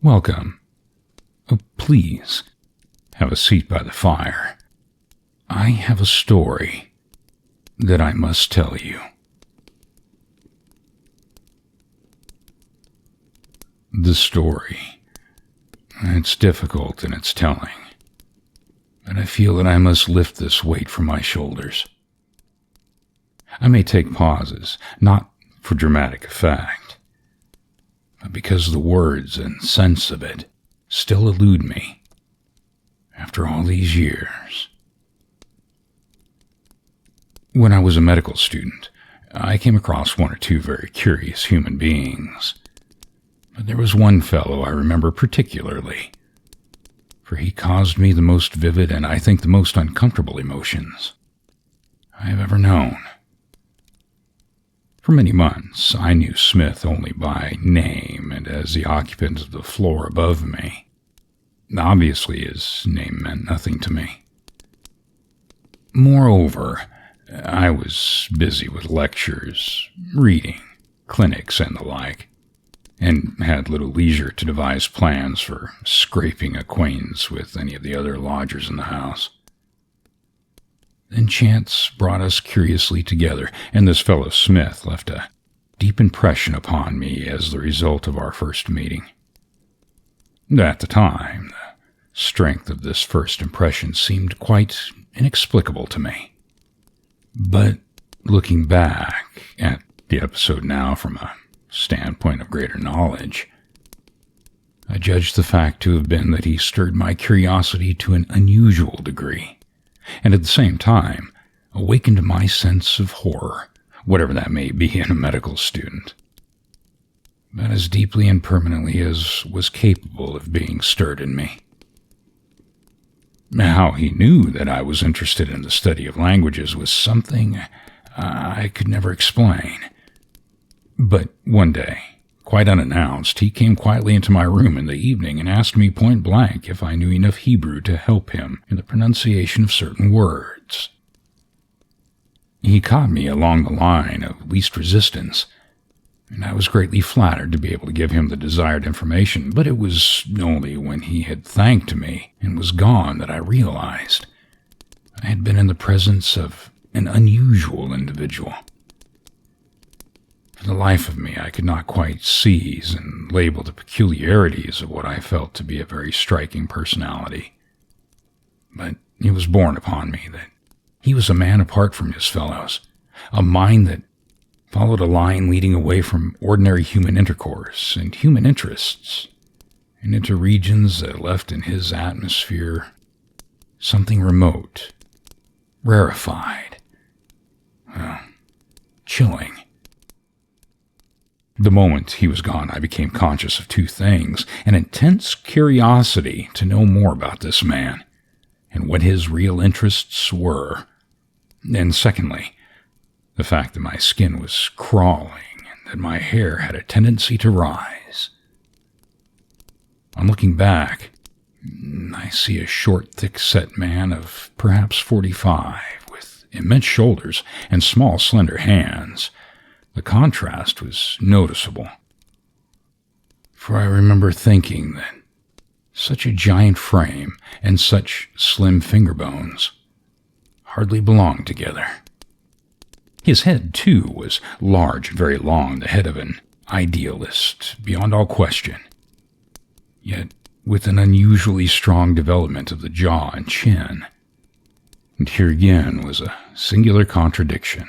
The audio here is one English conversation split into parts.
Welcome. Please, have a seat by the fire. I have a story that I must tell you. The story. It's difficult in its telling, but I feel that I must lift this weight from my shoulders. I may take pauses, not for dramatic effect, but because the words and sense of it still elude me after all these years. When I was a medical student, I came across one or two very curious human beings. But there was one fellow I remember particularly, for he caused me the most vivid and I think the most uncomfortable emotions I have ever known. For many months, I knew Smith only by name and as the occupant of the floor above me. Obviously, his name meant nothing to me. Moreover, I was busy with lectures, reading, clinics, and the like, and had little leisure to devise plans for scraping acquaintance with any of the other lodgers in the house. Then chance brought us curiously together, and this fellow Smith left a deep impression upon me as the result of our first meeting. At the time, the strength of this first impression seemed quite inexplicable to me. But looking back at the episode now from a standpoint of greater knowledge, I judge the fact to have been that he stirred my curiosity to an unusual degree, and at the same time awakened my sense of horror, whatever that may be in a medical student, but as deeply and permanently as was capable of being stirred in me. How he knew that I was interested in the study of languages was something I could never explain. But one day, quite unannounced, he came quietly into my room in the evening and asked me point blank if I knew enough Hebrew to help him in the pronunciation of certain words. He caught me along the line of least resistance, and I was greatly flattered to be able to give him the desired information, but it was only when he had thanked me and was gone that I realized I had been in the presence of an unusual individual. For the life of me, I could not quite seize and label the peculiarities of what I felt to be a very striking personality. But it was borne upon me that he was a man apart from his fellows, a mind that followed a line leading away from ordinary human intercourse and human interests, and into regions that left in his atmosphere something remote, rarefied, chilling. The moment he was gone, I became conscious of two things: an intense curiosity to know more about this man and what his real interests were, and secondly, the fact that my skin was crawling and that my hair had a tendency to rise. On looking back, I see a short, thick-set man of perhaps 45, with immense shoulders and small, slender hands. The contrast was noticeable, for I remember thinking that such a giant frame and such slim finger bones hardly belonged together. His head, too, was large and very long, the head of an idealist, beyond all question, yet with an unusually strong development of the jaw and chin. And here again was a singular contradiction,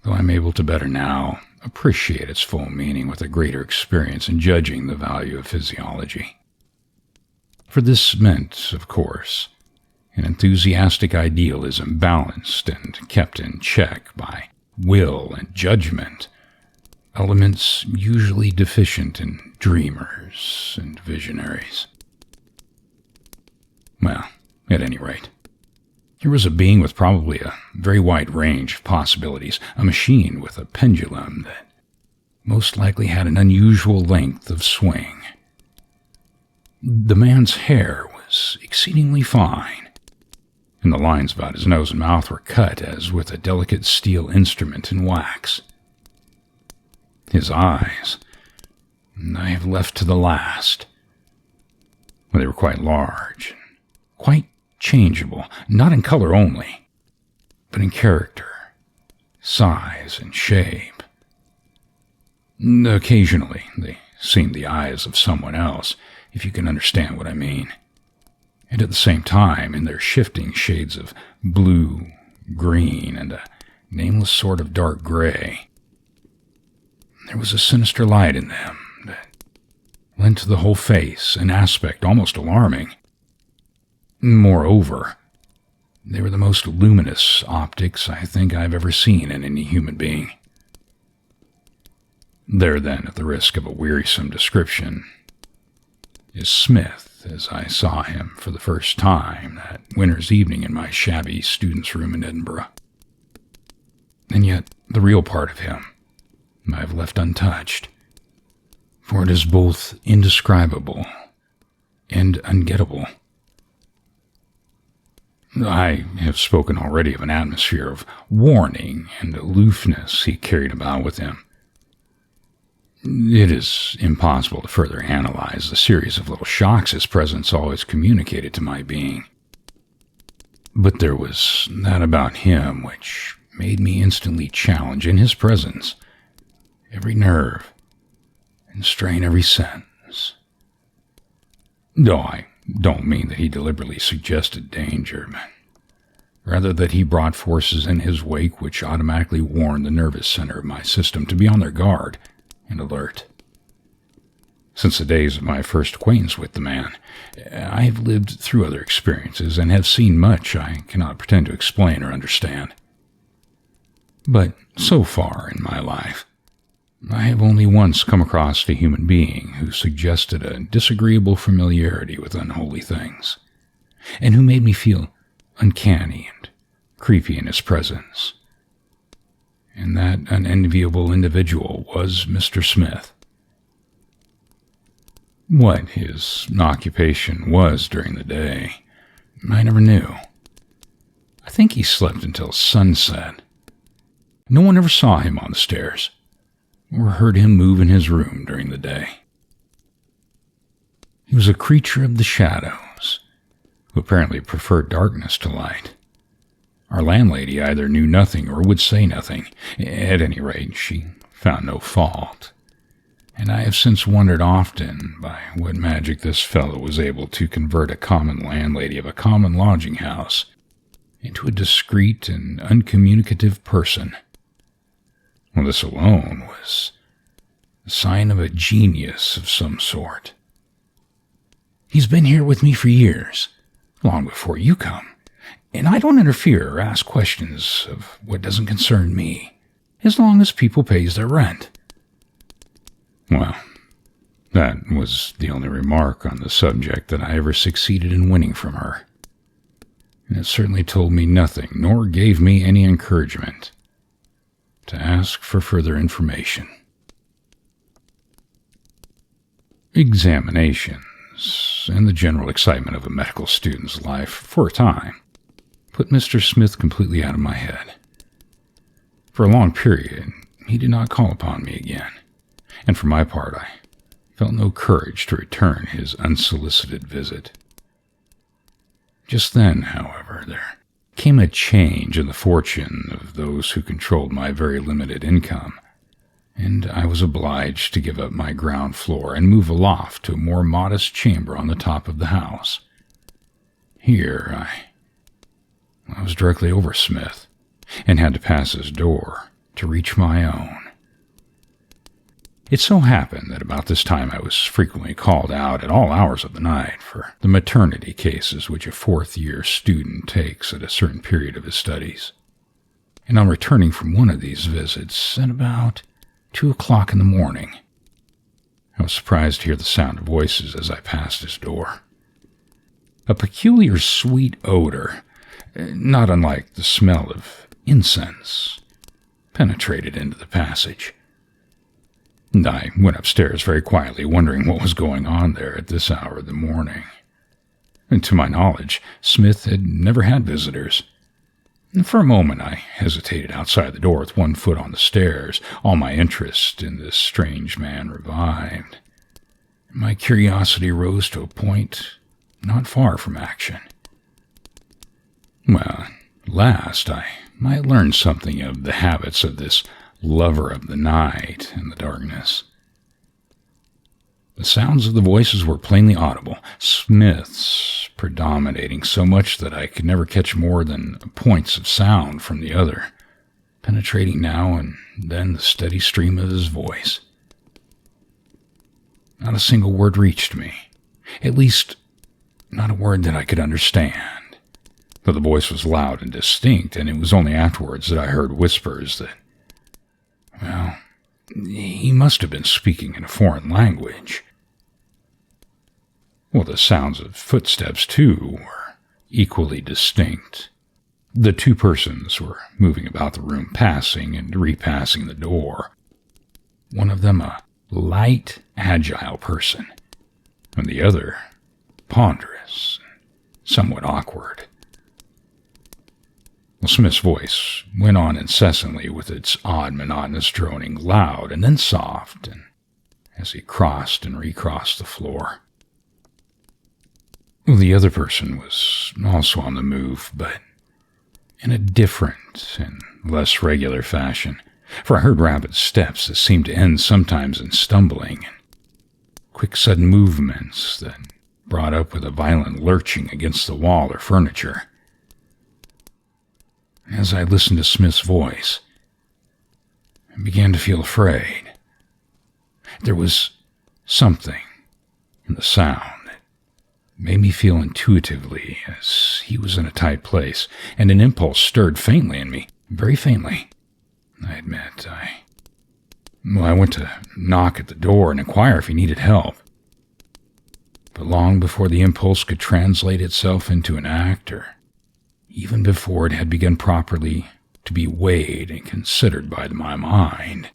though I'm able to better now appreciate its full meaning with a greater experience in judging the value of physiology. For this meant, of course, an enthusiastic idealism balanced and kept in check by will and judgment, elements usually deficient in dreamers and visionaries. Well, at any rate, here was a being with probably a very wide range of possibilities, a machine with a pendulum that most likely had an unusual length of swing. The man's hair was exceedingly fine, and the lines about his nose and mouth were cut as with a delicate steel instrument in wax. His eyes, I have left to the last. They were quite large, quite changeable, not in color only, but in character, size, and shape. Occasionally, they seemed the eyes of someone else, if you can understand what I mean, and at the same time in their shifting shades of blue, green, and a nameless sort of dark gray. There was a sinister light in them that lent to the whole face an aspect almost alarming. Moreover, they were the most luminous optics I think I've ever seen in any human being. There then, at the risk of a wearisome description, is Smith as I saw him for the first time that winter's evening in my shabby student's room in Edinburgh. And yet, the real part of him I have left untouched, for it is both indescribable and ungettable. I have spoken already of an atmosphere of warning and aloofness he carried about with him. It is impossible to further analyze the series of little shocks his presence always communicated to my being. But there was that about him which made me instantly challenge in his presence every nerve and strain every sense. No, I don't mean that he deliberately suggested danger, but rather that he brought forces in his wake which automatically warned the nervous center of my system to be on their guard and alert. Since the days of my first acquaintance with the man, I have lived through other experiences and have seen much I cannot pretend to explain or understand. But so far in my life, I have only once come across a human being who suggested a disagreeable familiarity with unholy things, and who made me feel uncanny and creepy in his presence. And that unenviable individual was Mr. Smith. What his occupation was during the day, I never knew. I think he slept until sunset. No one ever saw him on the stairs, or heard him move in his room during the day. He was a creature of the shadows, who apparently preferred darkness to light. Our landlady either knew nothing or would say nothing. At any rate, she found no fault, and I have since wondered often by what magic this fellow was able to convert a common landlady of a common lodging house into a discreet and uncommunicative person. Well, this alone was a sign of a genius of some sort. He's been here with me for years, long before you come, and I don't interfere or ask questions of what doesn't concern me, as long as people pays their rent. Well, that was the only remark on the subject that I ever succeeded in winning from her, and it certainly told me nothing, nor gave me any encouragement to ask for further information. Examinations and the general excitement of a medical student's life, for a time, put Mr. Smith completely out of my head. For a long period, he did not call upon me again, and for my part, I felt no courage to return his unsolicited visit. Just then, however, there came a change in the fortune of those who controlled my very limited income, and I was obliged to give up my ground floor and move aloft to a more modest chamber on the top of the house. Here I was directly over Smith, and had to pass his door to reach my own. It so happened that about this time I was frequently called out at all hours of the night for the maternity cases which a fourth-year student takes at a certain period of his studies. And on returning from one of these visits at about 2 o'clock in the morning, I was surprised to hear the sound of voices as I passed his door. A peculiar sweet odor, not unlike the smell of incense, penetrated into the passage. And I went upstairs very quietly, wondering what was going on there at this hour of the morning. And to my knowledge, Smith had never had visitors. And for a moment I hesitated outside the door with one foot on the stairs. All my interest in this strange man revived. My curiosity rose to a point not far from action. Well, at last I might learn something of the habits of this lover of the night and the darkness. The sounds of the voices were plainly audible, Smith's predominating so much that I could never catch more than points of sound from the other, penetrating now and then the steady stream of his voice. Not a single word reached me, at least not a word that I could understand, though the voice was loud and distinct, and it was only afterwards that I heard whispers that, well, he must have been speaking in a foreign language. Well, the sounds of footsteps, too, were equally distinct. The two persons were moving about the room, passing and repassing the door. One of them a light, agile person, and the other ponderous and somewhat awkward. Well, Smith's voice went on incessantly with its odd, monotonous droning, loud and then soft, and as he crossed and recrossed the floor. The other person was also on the move, but in a different and less regular fashion, for I heard rapid steps that seemed to end sometimes in stumbling, and quick sudden movements that brought up with a violent lurching against the wall or furniture. As I listened to Smith's voice, I began to feel afraid. There was something in the sound that made me feel intuitively as he was in a tight place, and an impulse stirred faintly in me, very faintly. I admit, I went to knock at the door and inquire if he needed help. But long before the impulse could translate itself into an act, or even before it had begun properly to be weighed and considered by my mind,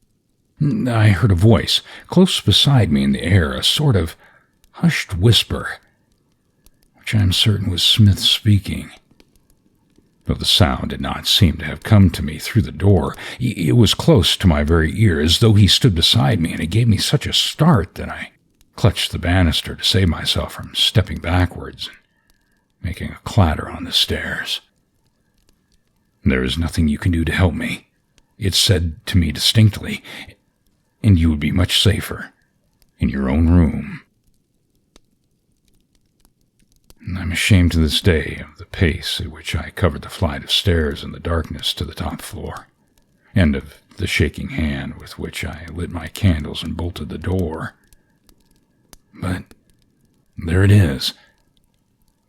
I heard a voice close beside me in the air, a sort of hushed whisper, which I am certain was Smith speaking. Though the sound did not seem to have come to me through the door, it was close to my very ear, as though he stood beside me, and it gave me such a start that I clutched the banister to save myself from stepping backwards and making a clatter on the stairs. "There is nothing you can do to help me," it said to me distinctly, "and you would be much safer in your own room." I'm ashamed to this day of the pace at which I covered the flight of stairs in the darkness to the top floor, and of the shaking hand with which I lit my candles and bolted the door. But there it is,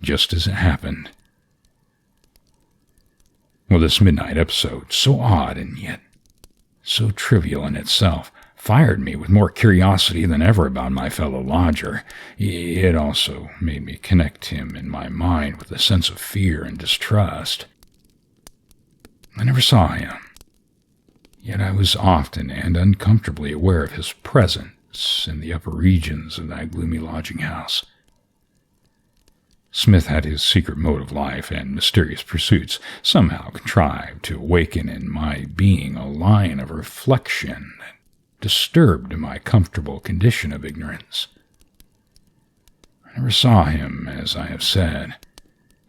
just as it happened. Well, this midnight episode, so odd and yet so trivial in itself, fired me with more curiosity than ever about my fellow lodger. It also made me connect him in my mind with a sense of fear and distrust. I never saw him, yet I was often and uncomfortably aware of his presence in the upper regions of that gloomy lodging house. Smith had his secret mode of life and mysterious pursuits somehow contrived to awaken in my being a line of reflection that disturbed my comfortable condition of ignorance. I never saw him, as I have said,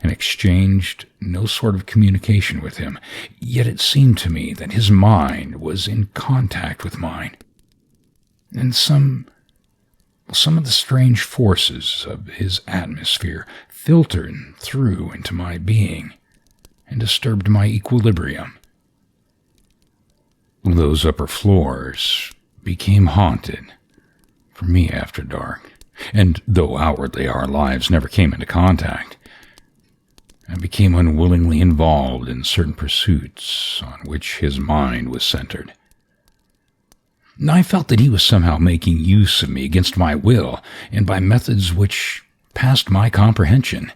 and exchanged no sort of communication with him, yet it seemed to me that his mind was in contact with mine, and some of the strange forces of his atmosphere filtered through into my being and disturbed my equilibrium. Those upper floors became haunted for me after dark, and though outwardly our lives never came into contact, I became unwillingly involved in certain pursuits on which his mind was centered. I felt that he was somehow making use of me against my will, and by methods which passed my comprehension.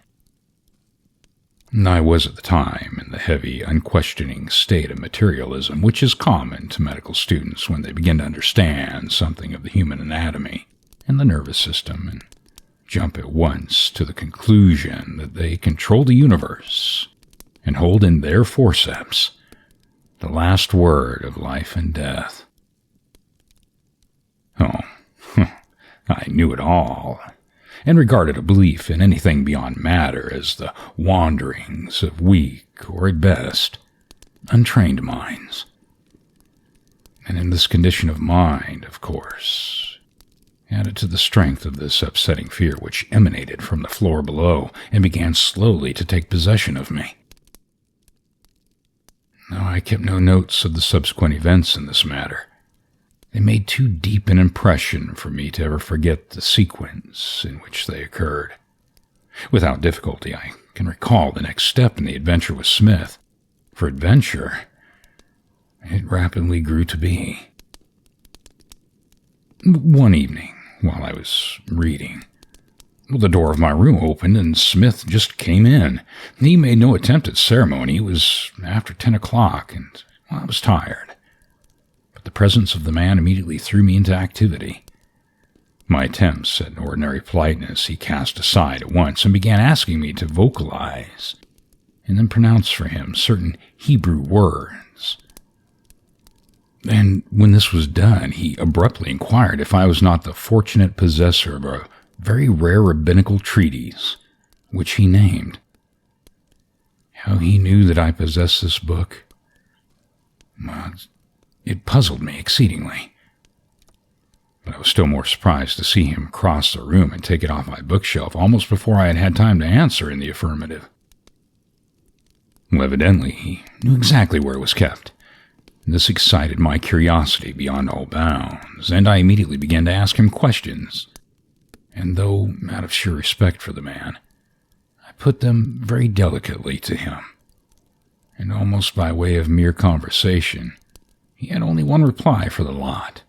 I was at the time in the heavy, unquestioning state of materialism which is common to medical students when they begin to understand something of the human anatomy and the nervous system, and jump at once to the conclusion that they control the universe and hold in their forceps the last word of life and death. Oh, I knew it all, and regarded a belief in anything beyond matter as the wanderings of weak, or at best, untrained minds. And in this condition of mind, of course, added to the strength of this upsetting fear which emanated from the floor below and began slowly to take possession of me. Now, I kept no notes of the subsequent events in this matter. They made too deep an impression for me to ever forget the sequence in which they occurred. Without difficulty, I can recall the next step in the adventure with Smith. For adventure, it rapidly grew to be. One evening, while I was reading, the door of my room opened and Smith just came in. He made no attempt at ceremony. It was after 10 o'clock, and I was tired. But the presence of the man immediately threw me into activity. My attempts at ordinary politeness he cast aside at once and began asking me to vocalize and then pronounce for him certain Hebrew words. And when this was done, he abruptly inquired if I was not the fortunate possessor of a very rare rabbinical treatise, which he named. How he knew that I possessed this book, well, it puzzled me exceedingly. But I was still more surprised to see him cross the room and take it off my bookshelf almost before I had had time to answer in the affirmative. Well, evidently, he knew exactly where it was kept. This excited my curiosity beyond all bounds, and I immediately began to ask him questions. And though out of sheer respect for the man, I put them very delicately to him. And almost by way of mere conversation, he had only one reply for the lot.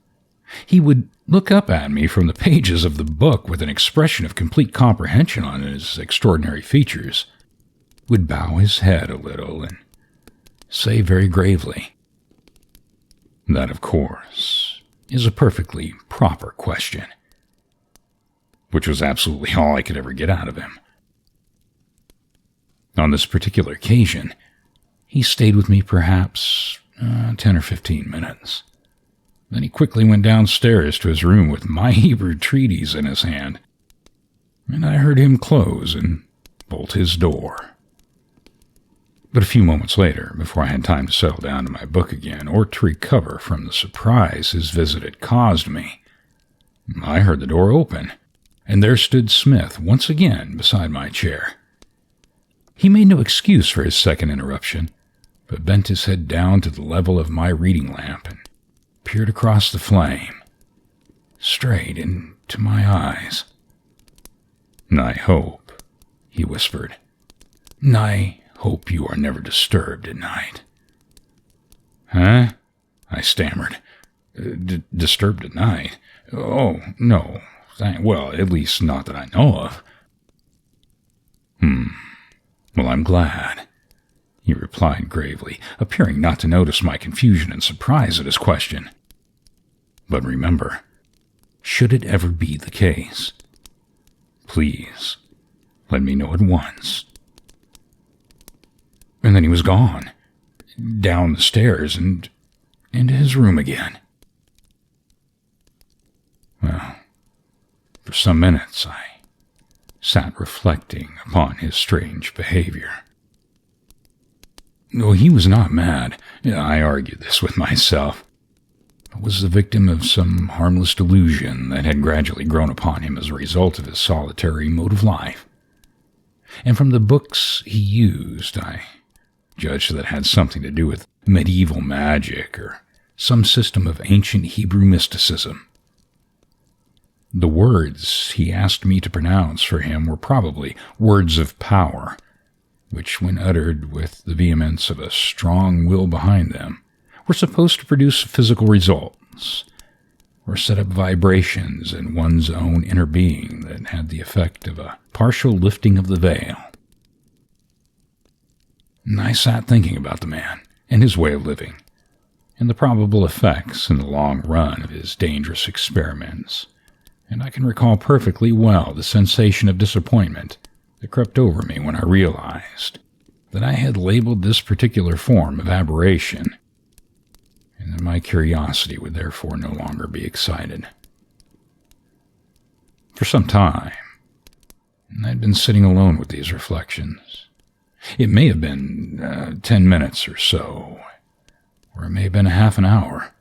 He would look up at me from the pages of the book with an expression of complete comprehension on his extraordinary features, would bow his head a little and say very gravely, "That, of course, is a perfectly proper question," which was absolutely all I could ever get out of him. On this particular occasion, he stayed with me perhaps 10 or 15 minutes. Then he quickly went downstairs to his room with my Hebrew treatise in his hand, and I heard him close and bolt his door. But a few moments later, before I had time to settle down to my book again or to recover from the surprise his visit had caused me, I heard the door open, and there stood Smith once again beside my chair. He made no excuse for his second interruption, but bent his head down to the level of my reading lamp and peered across the flame, straight into my eyes. "I hope," he whispered, "I hope you are never disturbed at night." "Huh?" I stammered. Disturbed at night? Oh, no. Well, at least not that I know of." Well, I'm glad," he replied gravely, appearing not to notice my confusion and surprise at his question. "But remember, should it ever be the case, please let me know at once." And then he was gone, down the stairs and into his room again. Well, for some minutes I sat reflecting upon his strange behavior. No, he was not mad. I argued this with myself, but was the victim of some harmless delusion that had gradually grown upon him as a result of his solitary mode of life. And from the books he used, I judged that it had something to do with medieval magic or some system of ancient Hebrew mysticism. The words he asked me to pronounce for him were probably words of power, which, when uttered with the vehemence of a strong will behind them, were supposed to produce physical results, or set up vibrations in one's own inner being that had the effect of a partial lifting of the veil. And I sat thinking about the man and his way of living, and the probable effects in the long run of his dangerous experiments, and I can recall perfectly well the sensation of disappointment that crept over me when I realized that I had labeled this particular form of aberration, and that my curiosity would therefore no longer be excited. For some time, I'd been sitting alone with these reflections. It may have been 10 minutes or so, or it may have been a half an hour,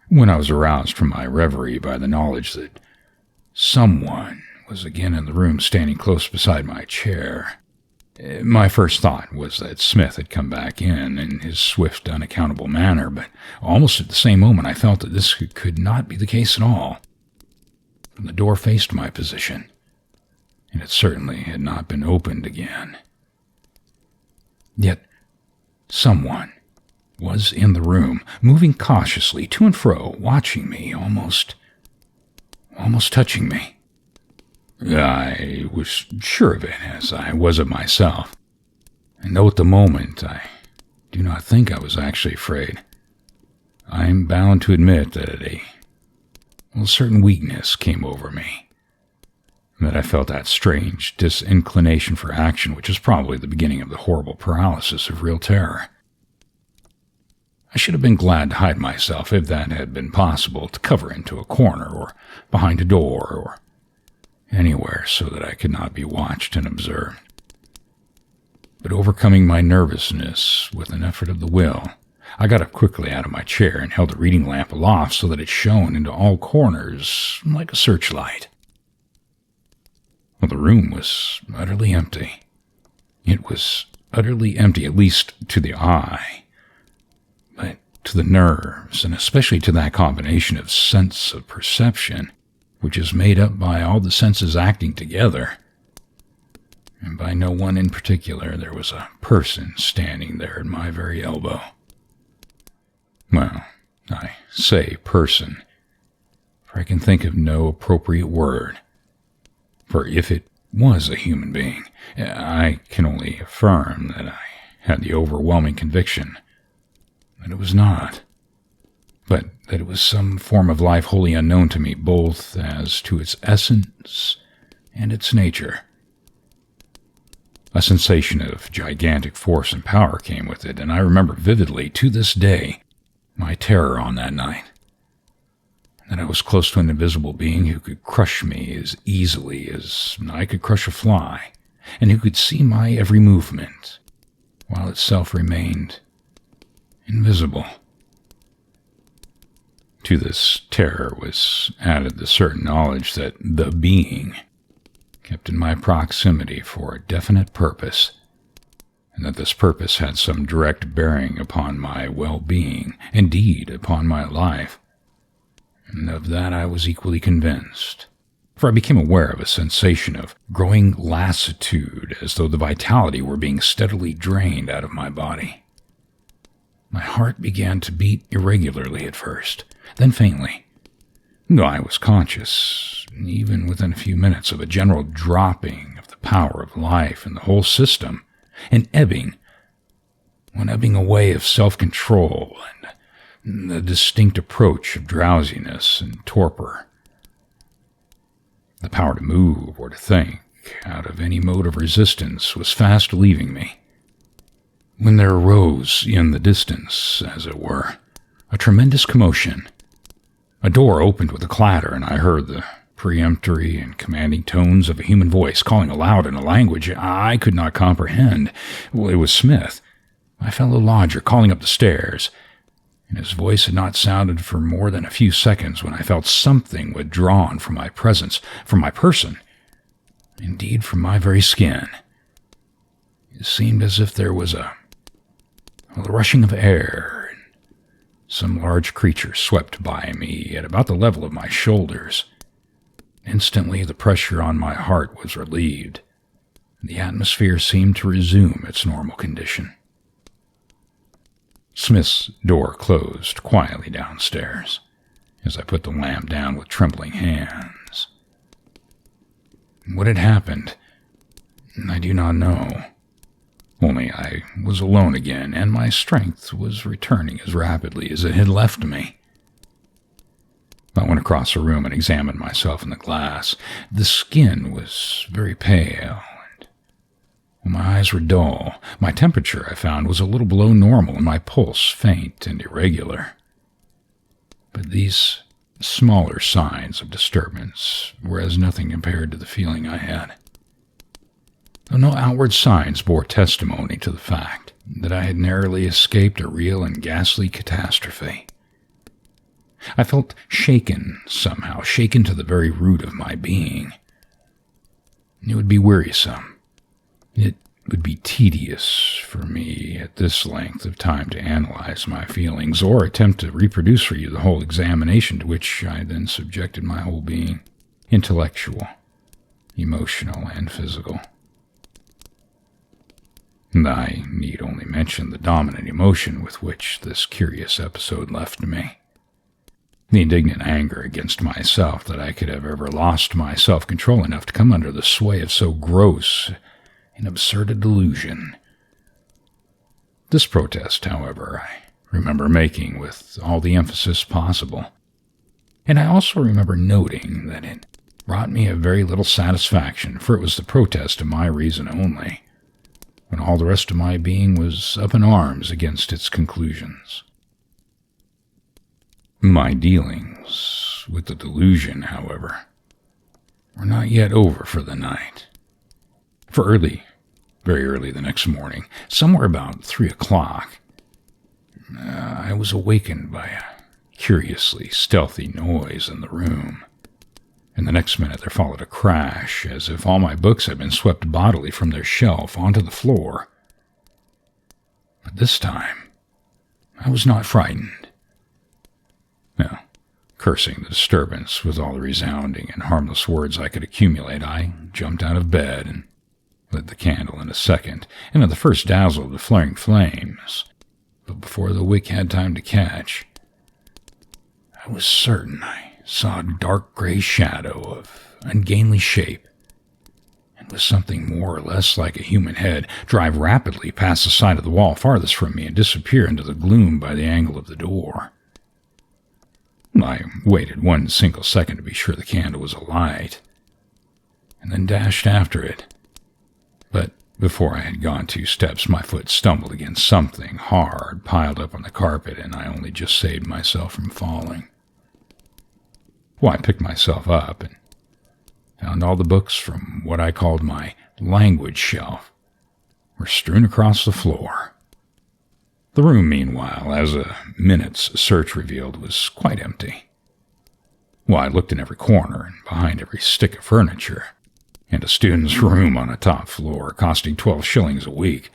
when I was aroused from my reverie by the knowledge that someone was again in the room standing close beside my chair. My first thought was that Smith had come back in his swift, unaccountable manner, but almost at the same moment I felt that this could not be the case at all. The door faced my position, and it certainly had not been opened again. Yet someone was in the room, moving cautiously to and fro, watching me, almost touching me. I was sure of it, as I was of myself, and though at the moment I do not think I was actually afraid, I am bound to admit that a certain weakness came over me, that I felt that strange disinclination for action which is probably the beginning of the horrible paralysis of real terror. I should have been glad to hide myself if that had been possible, to cover into a corner or behind a door or anywhere so that I could not be watched and observed. But overcoming my nervousness with an effort of the will, I got up quickly out of my chair and held the reading lamp aloft so that it shone into all corners like a searchlight. Well, the room was utterly empty. It was utterly empty, at least to the eye. But to the nerves, and especially to that combination of sense of perception, which is made up by all the senses acting together, and by no one in particular, there was a person standing there at my very elbow. Well, I say person, for I can think of no appropriate word. For if it was a human being, I can only affirm that I had the overwhelming conviction that it was not, but that it was some form of life wholly unknown to me, both as to its essence and its nature. A sensation of gigantic force and power came with it, and I remember vividly, to this day, my terror on that night, that I was close to an invisible being who could crush me as easily as I could crush a fly, and who could see my every movement, while itself remained invisible. To this terror was added the certain knowledge that the being kept in my proximity for a definite purpose, and that this purpose had some direct bearing upon my well-being, indeed upon my life. And of that I was equally convinced, for I became aware of a sensation of growing lassitude, as though the vitality were being steadily drained out of my body. My heart began to beat irregularly at first, then faintly, though I was conscious, even within a few minutes, of a general dropping of the power of life in the whole system, an ebbing away of self-control, and the distinct approach of drowsiness and torpor. The power to move or to think out of any mode of resistance was fast leaving me, when there arose in the distance, as it were, a tremendous commotion. A door opened with a clatter, and I heard the peremptory and commanding tones of a human voice calling aloud in a language I could not comprehend. Well, it was Smith, my fellow lodger, calling up the stairs, and his voice had not sounded for more than a few seconds when I felt something withdrawn from my presence, from my person, indeed from my very skin. It seemed as if there was a rushing of air, and some large creature swept by me at about the level of my shoulders. Instantly the pressure on my heart was relieved, and the atmosphere seemed to resume its normal condition. Smith's door closed quietly downstairs, as I put the lamp down with trembling hands. What had happened, I do not know. Only I was alone again, and my strength was returning as rapidly as it had left me. I went across the room and examined myself in the glass. The skin was very pale, and My eyes were dull. My temperature, I found, was a little below normal, and my pulse faint and irregular. But these smaller signs of disturbance were as nothing compared to the feeling I had. Though no outward signs bore testimony to the fact that I had narrowly escaped a real and ghastly catastrophe. I felt shaken somehow, shaken to the very root of my being. It would be wearisome. It would be tedious for me at this length of time to analyze my feelings or attempt to reproduce for you the whole examination to which I then subjected my whole being, intellectual, emotional, and physical. And I need only mention the dominant emotion with which this curious episode left me. The indignant anger against myself that I could have ever lost my self-control enough to come under the sway of so gross and absurd a delusion. This protest, however, I remember making with all the emphasis possible, and I also remember noting that it brought me a very little satisfaction, for it was the protest of my reason only, when all the rest of my being was up in arms against its conclusions. My dealings with the delusion, however, were not yet over for the night. For very early the next morning, somewhere about 3 o'clock, I was awakened by a curiously stealthy noise in the room, and the next minute there followed a crash, as if all my books had been swept bodily from their shelf onto the floor. But this time, I was not frightened. No, cursing the disturbance with all the resounding and harmless words I could accumulate, I jumped out of bed and lit the candle in a second, and at the first dazzle of the flaring flames, but before the wick had time to catch, I was certain I saw a dark gray shadow of ungainly shape, and with something more or less like a human head, drive rapidly past the side of the wall farthest from me and disappear into the gloom by the angle of the door. I waited 1 single second to be sure the candle was alight, and then dashed after it. But before I had gone 2 steps, my foot stumbled against something hard piled up on the carpet, and I only just saved myself from falling. I picked myself up and found all the books from what I called my language shelf were strewn across the floor. The room, meanwhile, as a minute's search revealed, was quite empty. I looked in every corner and behind every stick of furniture, and a student's room on a top floor, costing 12 shillings a week,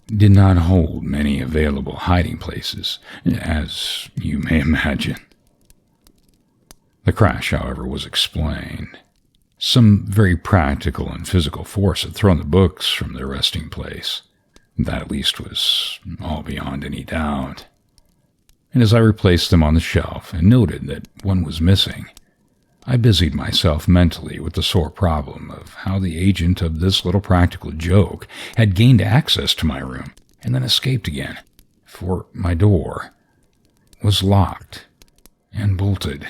did not hold many available hiding places, as you may imagine. The crash, however, was explained. Some very practical and physical force had thrown the books from their resting place. That at least was all beyond any doubt. And as I replaced them on the shelf and noted that one was missing, I busied myself mentally with the sore problem of how the agent of this little practical joke had gained access to my room and then escaped again, for my door was locked and bolted.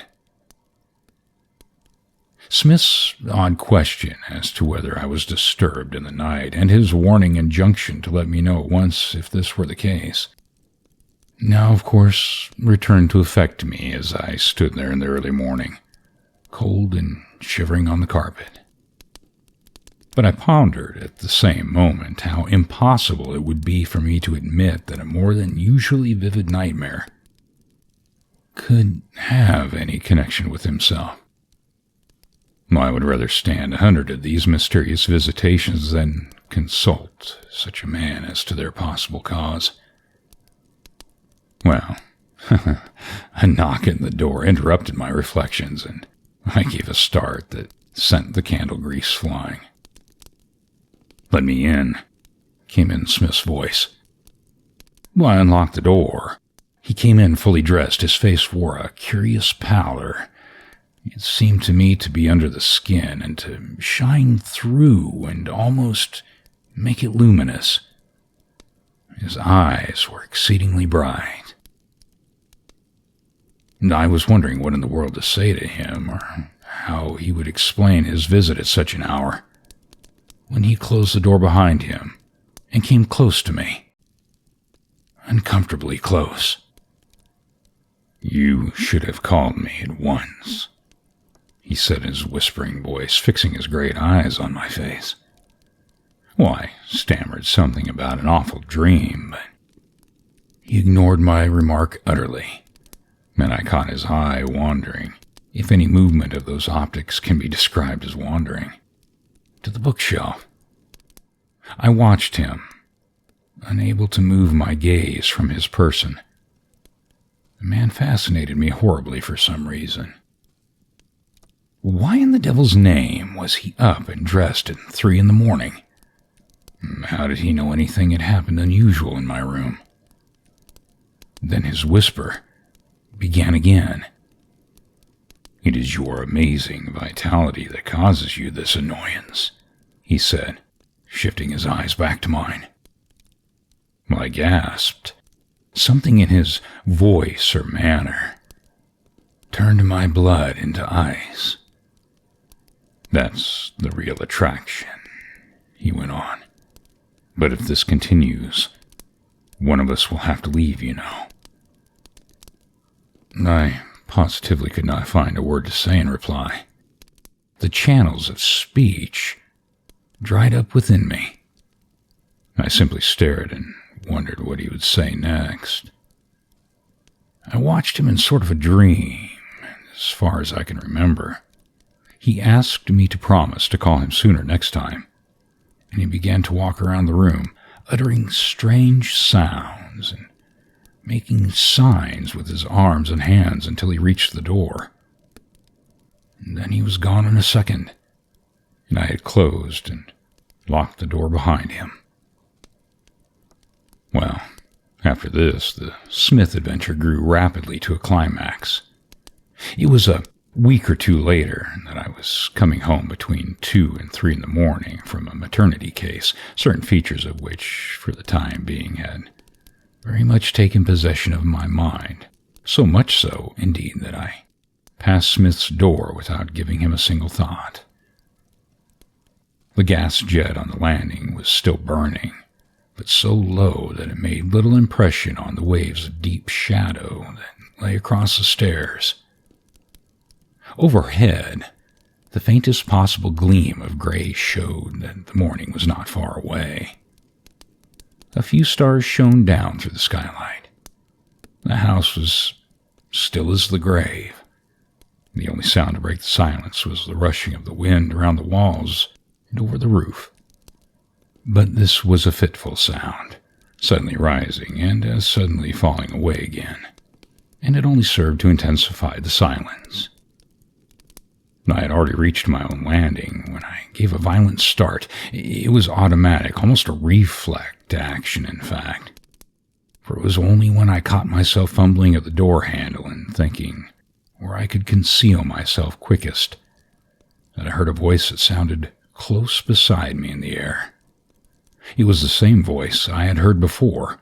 Smith's odd question as to whether I was disturbed in the night, and his warning injunction to let me know at once if this were the case, now, of course, returned to affect me as I stood there in the early morning, cold and shivering on the carpet. But I pondered at the same moment how impossible it would be for me to admit that a more than usually vivid nightmare could have any connection with himself. I would rather stand 100 of these mysterious visitations than consult such a man as to their possible cause. A knock at the door interrupted my reflections, and I gave a start that sent the candle grease flying. "Let me in," came in Smith's voice. I unlocked the door. He came in fully dressed. His face wore a curious pallor. It seemed to me to be under the skin and to shine through and almost make it luminous. His eyes were exceedingly bright. I was wondering what in the world to say to him, or how he would explain his visit at such an hour, when he closed the door behind him and came close to me. Uncomfortably close. "You should have called me at once," he said in his whispering voice, fixing his great eyes on my face. Well, I stammered something about an awful dream, but he ignored my remark utterly, and I caught his eye wandering, if any movement of those optics can be described as wandering, to the bookshelf. I watched him, unable to move my gaze from his person. The man fascinated me horribly for some reason. Why in the devil's name was he up and dressed at 3 a.m? How did he know anything had happened unusual in my room? Then his whisper began again. "It is your amazing vitality that causes you this annoyance," he said, shifting his eyes back to mine. I gasped. Something in his voice or manner turned my blood into ice. "That's the real attraction," he went on. "But if this continues, one of us will have to leave, you know." I positively could not find a word to say in reply. The channels of speech dried up within me. I simply stared and wondered what he would say next. I watched him in sort of a dream, as far as I can remember. He asked me to promise to call him sooner next time, and he began to walk around the room, uttering strange sounds and making signs with his arms and hands until he reached the door. And then he was gone in a second, and I had closed and locked the door behind him. Well, after this, the Smith adventure grew rapidly to a climax. It was a week or two later that I was coming home between 2 and 3 a.m. from a maternity case, certain features of which, for the time being, had very much taken possession of my mind, so much so, indeed, that I passed Smith's door without giving him a single thought. The gas jet on the landing was still burning, but so low that it made little impression on the waves of deep shadow that lay across the stairs. Overhead, the faintest possible gleam of gray showed that the morning was not far away. A few stars shone down through the skylight. The house was still as the grave. The only sound to break the silence was the rushing of the wind around the walls and over the roof. But this was a fitful sound, suddenly rising and as suddenly falling away again, and it only served to intensify the silence. I had already reached my own landing when I gave a violent start. It was automatic, almost a reflex action, in fact, for it was only when I caught myself fumbling at the door handle and thinking where I could conceal myself quickest that I heard a voice that sounded close beside me in the air. It was the same voice I had heard before,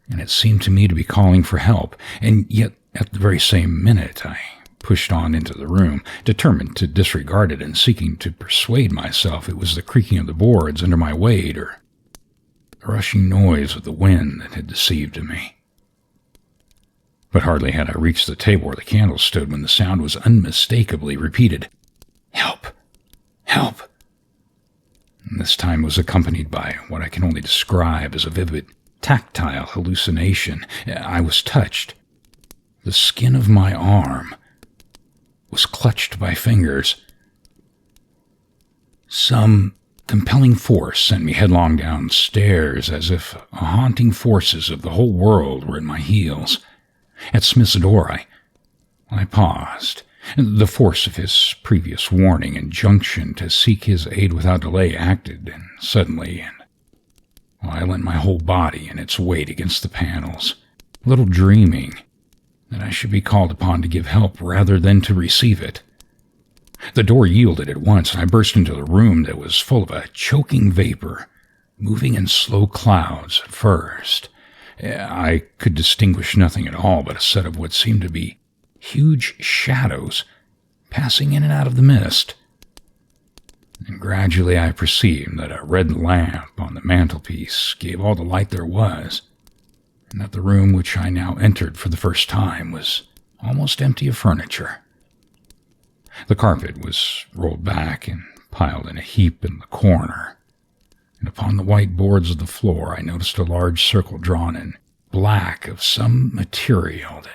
and it seemed to me to be calling for help, and yet at the very same minute I pushed on into the room, determined to disregard it and seeking to persuade myself it was the creaking of the boards under my weight or the rushing noise of the wind that had deceived me. But hardly had I reached the table where the candle stood when the sound was unmistakably repeated. "Help! Help!" And this time was accompanied by what I can only describe as a vivid, tactile hallucination. I was touched. The skin of my arm was clutched by fingers. Some compelling force sent me headlong downstairs, as if haunting forces of the whole world were at my heels. At Smith's door, I paused. The force of his previous warning, injunction to seek his aid without delay, acted, and suddenly, and I lent my whole body in its weight against the panels, little dreaming that I should be called upon to give help rather than to receive it. The door yielded at once, and I burst into the room that was full of a choking vapor, moving in slow clouds at first. I could distinguish nothing at all but a set of what seemed to be huge shadows passing in and out of the mist. and gradually I perceived that a red lamp on the mantelpiece gave all the light there was, and that the room which I now entered for the first time was almost empty of furniture. The carpet was rolled back and piled in a heap in the corner, and upon the white boards of the floor I noticed a large circle drawn in black of some material that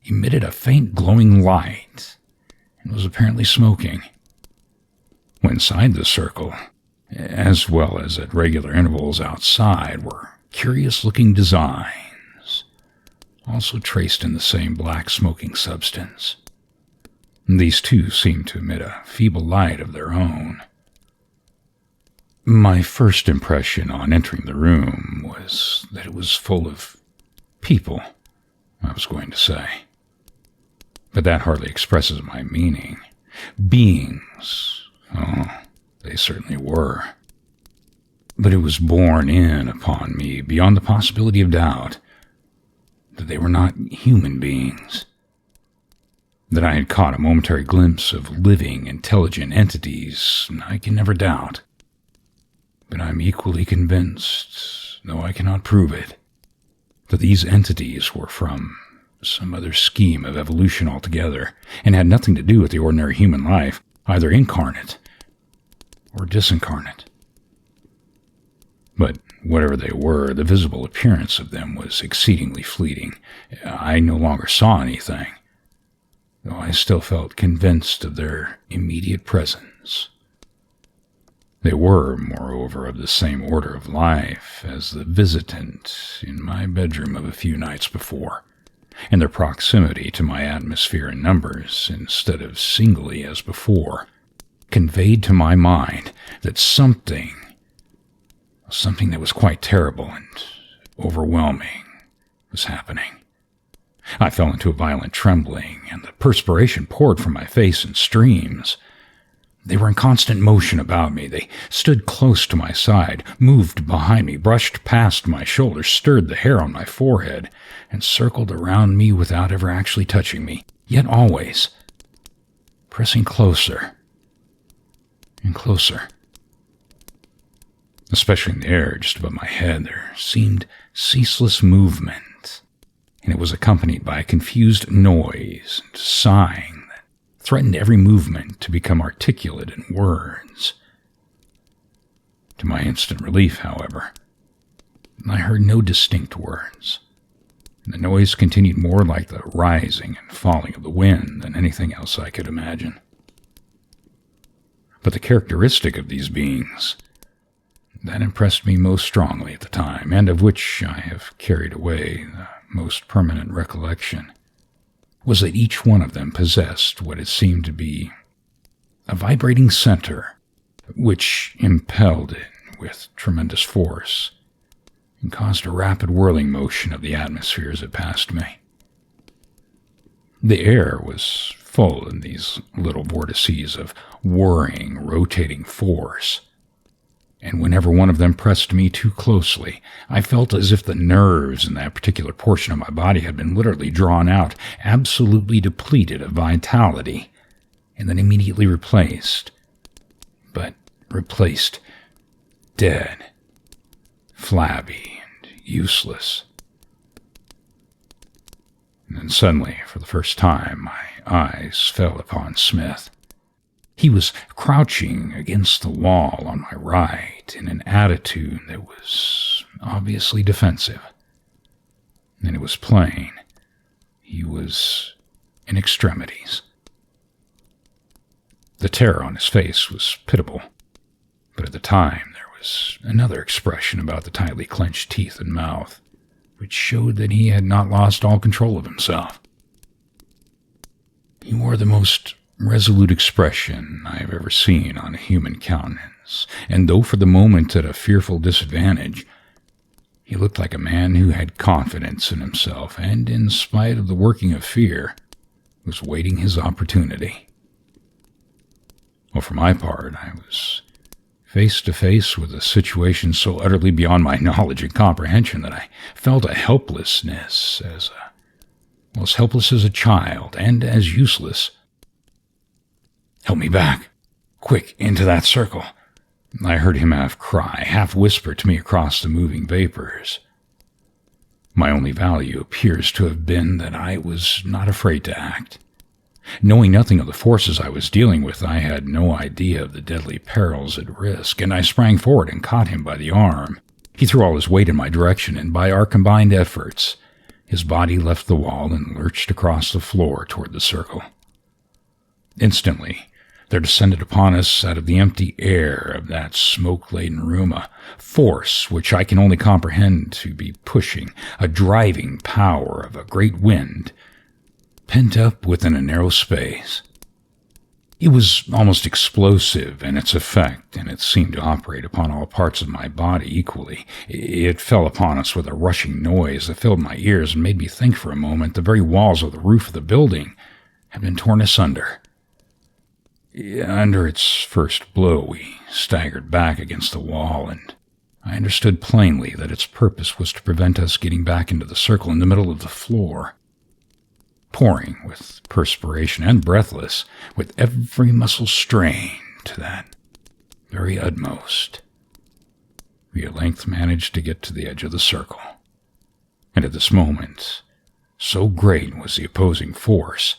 emitted a faint glowing light and was apparently smoking. Inside the circle, as well as at regular intervals outside, were curious-looking designs, also traced in the same black smoking substance. These too seemed to emit a feeble light of their own. My first impression on entering the room was that it was full of people, I was going to say. But that hardly expresses my meaning. Beings, oh, they certainly were. But it was borne in upon me, beyond the possibility of doubt, that they were not human beings. That I had caught a momentary glimpse of living, intelligent entities, I can never doubt. But I am equally convinced, though I cannot prove it, that these entities were from some other scheme of evolution altogether, and had nothing to do with the ordinary human life, either incarnate or disincarnate. But whatever they were, the visible appearance of them was exceedingly fleeting. I no longer saw anything, though I still felt convinced of their immediate presence. They were, moreover, of the same order of life as the visitant in my bedroom of a few nights before, and their proximity to my atmosphere in numbers, instead of singly as before, conveyed to my mind that something that was quite terrible and overwhelming was happening. I fell into a violent trembling, and the perspiration poured from my face in streams. They were in constant motion about me. They stood close to my side, moved behind me, brushed past my shoulders, stirred the hair on my forehead, and circled around me without ever actually touching me, yet always pressing closer and closer. Especially in the air just above my head, there seemed ceaseless movement, and it was accompanied by a confused noise and sighing that threatened every movement to become articulate in words. To my instant relief, however, I heard no distinct words, and the noise continued more like the rising and falling of the wind than anything else I could imagine. But the characteristic of these beings that impressed me most strongly at the time, and of which I have carried away the most permanent recollection, was that each one of them possessed what it seemed to be a vibrating center, which impelled it with tremendous force and caused a rapid whirling motion of the atmosphere as it passed me. The air was full in these little vortices of whirring, rotating force, and whenever one of them pressed me too closely, I felt as if the nerves in that particular portion of my body had been literally drawn out, absolutely depleted of vitality, and then immediately replaced. But replaced dead, flabby, and useless. And then suddenly, for the first time, my eyes fell upon Smith. He was crouching against the wall on my right in an attitude that was obviously defensive. And it was plain he was in extremities. The terror on his face was pitiable, but at the time there was another expression about the tightly clenched teeth and mouth, which showed that he had not lost all control of himself. He wore the most resolute expression I have ever seen on a human countenance, and though for the moment at a fearful disadvantage, he looked like a man who had confidence in himself and, in spite of the working of fear, was waiting his opportunity. Well, for my part, I was face to face with a situation so utterly beyond my knowledge and comprehension that I felt a helplessness as helpless as a child, and as useless. "Help me back! Quick, into that circle. I heard him half cry, half whisper to me across the moving vapors. My only value appears to have been that I was not afraid to act. Knowing nothing of the forces I was dealing with, I had no idea of the deadly perils at risk, and I sprang forward and caught him by the arm. He threw all his weight in my direction, and by our combined efforts, his body left the wall and lurched across the floor toward the circle. Instantly, there descended upon us out of the empty air of that smoke-laden room a force which I can only comprehend to be pushing, a driving power of a great wind, pent up within a narrow space. It was almost explosive in its effect, and it seemed to operate upon all parts of my body equally. It fell upon us with a rushing noise that filled my ears and made me think for a moment the very walls of the roof of the building had been torn asunder. Under its first blow, we staggered back against the wall, and I understood plainly that its purpose was to prevent us getting back into the circle in the middle of the floor. Pouring with perspiration and breathless, with every muscle strained to that very utmost, we at length managed to get to the edge of the circle. And at this moment, so great was the opposing force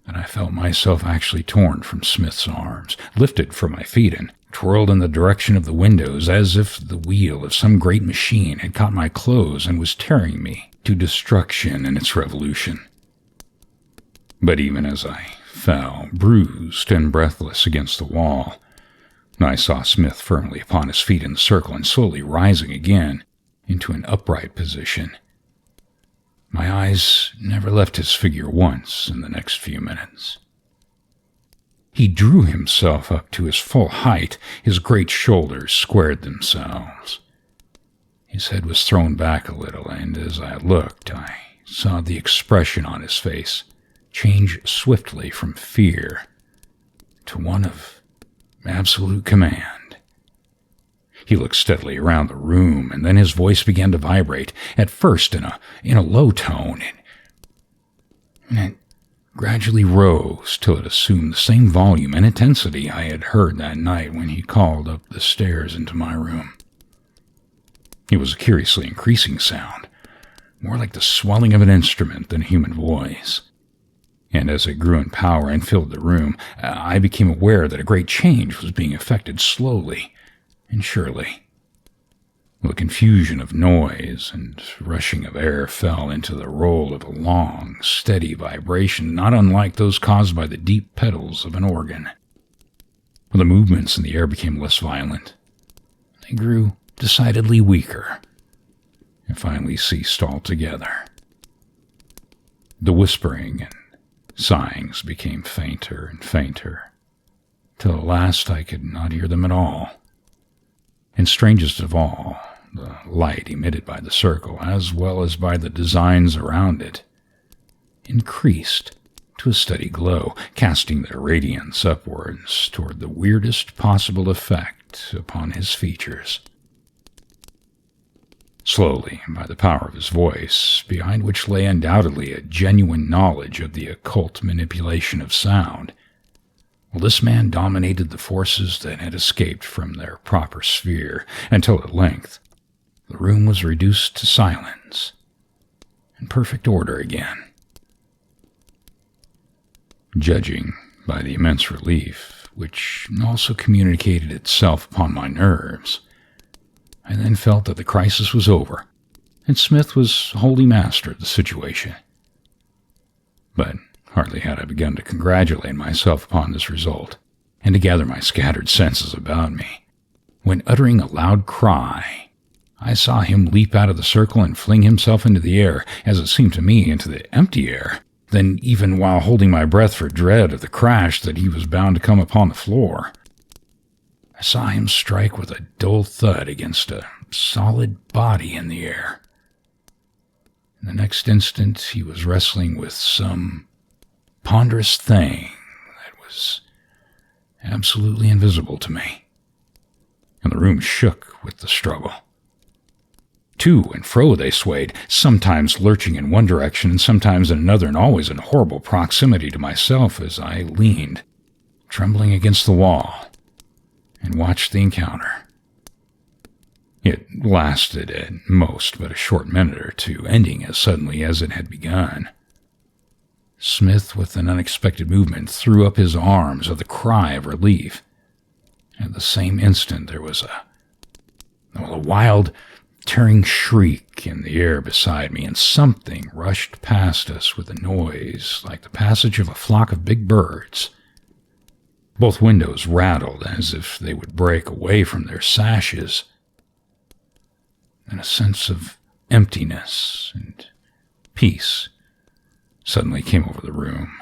that I felt myself actually torn from Smith's arms, lifted from my feet, and twirled in the direction of the windows as if the wheel of some great machine had caught my clothes and was tearing me to destruction in its revolution. But even as I fell, bruised and breathless against the wall, I saw Smith firmly upon his feet in the circle and slowly rising again into an upright position. My eyes never left his figure once in the next few minutes. He drew himself up to his full height, his great shoulders squared themselves. His head was thrown back a little, and as I looked, I saw the expression on his face change swiftly from fear to one of absolute command. He looked steadily around the room, and then his voice began to vibrate, at first in a low tone, and it gradually rose till it assumed the same volume and intensity I had heard that night when he called up the stairs into my room. It was a curiously increasing sound, more like the swelling of an instrument than a human voice. And as it grew in power and filled the room, I became aware that a great change was being effected slowly and surely. The confusion of noise and rushing of air fell into the roll of a long, steady vibration, not unlike those caused by the deep pedals of an organ. The movements in the air became less violent. They grew decidedly weaker, and finally ceased altogether. The whispering and sighings became fainter and fainter, till at last I could not hear them at all. And strangest of all, the light emitted by the circle, as well as by the designs around it, increased to a steady glow, casting their radiance upwards toward the weirdest possible effect upon his features. Slowly, by the power of his voice, behind which lay undoubtedly a genuine knowledge of the occult manipulation of sound, this man dominated the forces that had escaped from their proper sphere, until at length the room was reduced to silence and perfect order again. Judging by the immense relief, which also communicated itself upon my nerves, I then felt that the crisis was over, and Smith was wholly master of the situation. But hardly had I begun to congratulate myself upon this result, and to gather my scattered senses about me, when, uttering a loud cry, I saw him leap out of the circle and fling himself into the air, as it seemed to me, into the empty air. Then, even while holding my breath for dread of the crash that he was bound to come upon the floor, I saw him strike with a dull thud against a solid body in the air. In the next instant, he was wrestling with some ponderous thing that was absolutely invisible to me, and the room shook with the struggle. To and fro they swayed, sometimes lurching in one direction and sometimes in another, and always in horrible proximity to myself as I leaned, trembling against the wall, and watched the encounter. It lasted at most but a short minute or two, ending as suddenly as it had begun. Smith, with an unexpected movement, threw up his arms with a cry of relief. At the same instant, there was a wild, tearing shriek in the air beside me, and something rushed past us with a noise like the passage of a flock of big birds. Both windows rattled as if they would break away from their sashes, and a sense of emptiness and peace suddenly came over the room,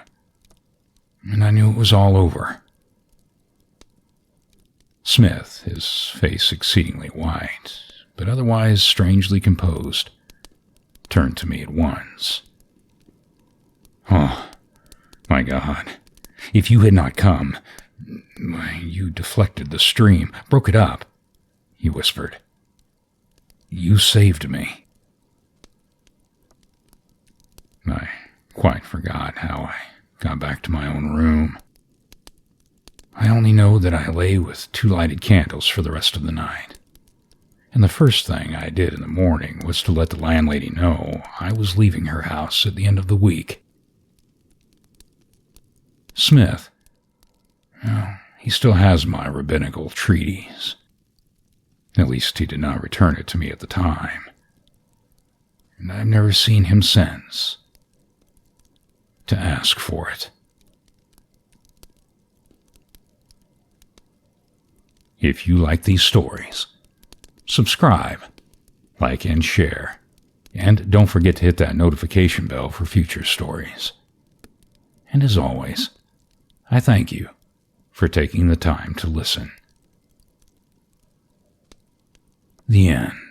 and I knew it was all over. Smith, his face exceedingly white, but otherwise strangely composed, turned to me at once. "Oh, my God, if you had not come, you deflected the stream, broke it up," he whispered. "You saved me." I quite forgot how I got back to my own room. I only know that I lay with 2 lighted candles for the rest of the night, and the first thing I did in the morning was to let the landlady know I was leaving her house at the end of the week. Smith, well, he still has my rabbinical treatise. At least he did not return it to me at the time, and I've never seen him since to ask for it. If you like these stories, subscribe, like, and share, and don't forget to hit that notification bell for future stories. And as always, I thank you for taking the time to listen. The end.